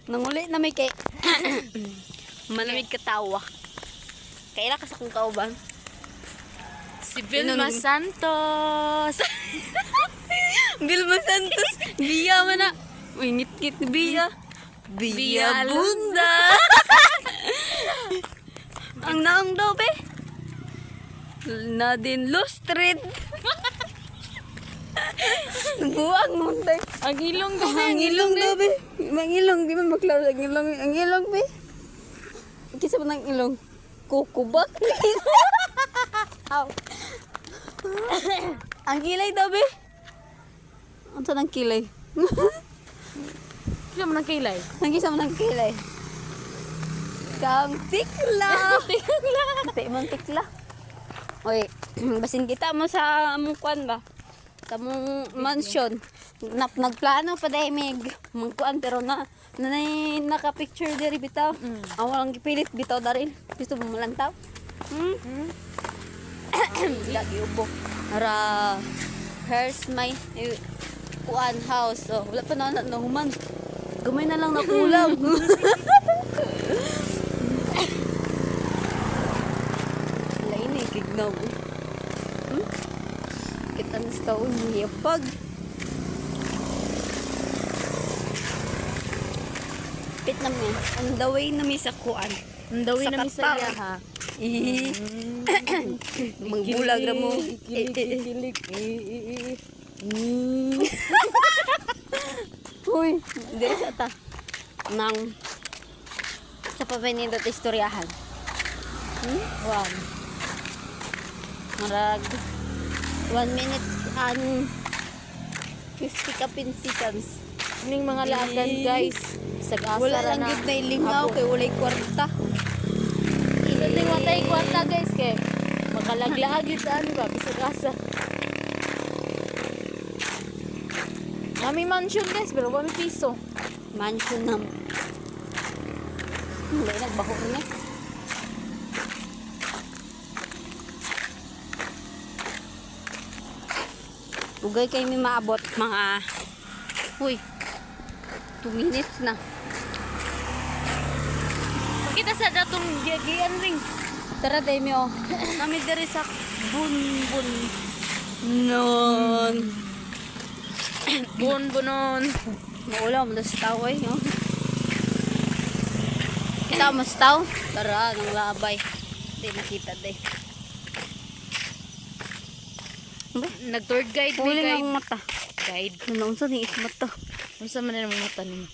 Nanguli na may kay malamig katawa. Kaila ka sa kong kauban. Si Vilma Santos. Vilma Santos. Biya man na. Uy, ngit-ngit ni Biya. Biya bunda. Ang naong daw, be. Nadine Lustrid. Buwag mo, tay. Ang ilong daw. Ang ilong daw, be. Ang ilong, di man maklaro ang ilong. Ang ilong, be. Kisa mo ng ilong. Kukubak. Aw. Ang kilay daw, be. Ano sa ng kilay? Sino mo ng kilay? Ang kisa mo ng kilay. Kang tikla. Tikla. Man tikla. Oy, basin kita mo sa among kuan ba? Sa among mansion. Nagplano pa dahil may mangkuan pero naka-picture diri bitaw. Ang walang gipilit bitaw darin. Gusto mo malantaw? Lagi ubo. Para here's my kuan house. So, wala pa na human. Gamay na lang na kulang. Lain eh, gignaw. Kita na sa taon niya pag. Pit naman. On the way namin sa kuan. Ang dawin Sa namin sa Qatar. iya ha. Magbulag na mo. Kilig. Uy, dili sa ta. Nang sa pabenindot istoryahan. Wow. Marag 1 minute and 50 seconds. Ning mga lagan guys. Isag-asa Wala ra lang na. gid na ilingaw kay walay kwarta. Sa ting watay kwarta guys kay makalaglaag yun sa ano ba bisag-asa. Kami mansion guys pero 1 piso. Mansion na. Wala nagbaho na. Ugay kay may maabot mga 2 minutes na. Makita sa datong giagian ring. Tara Demi oh. Kami diri sa bunbun. Non. Bunon. Maula mo sa tao eh. No? Kita mo sa tao? Tara, nang labay. Hindi nakita day. Nag-tour guide Huli guide. ng mata. Guide. Ano sa ni mata? Unsa man ang mata nimo?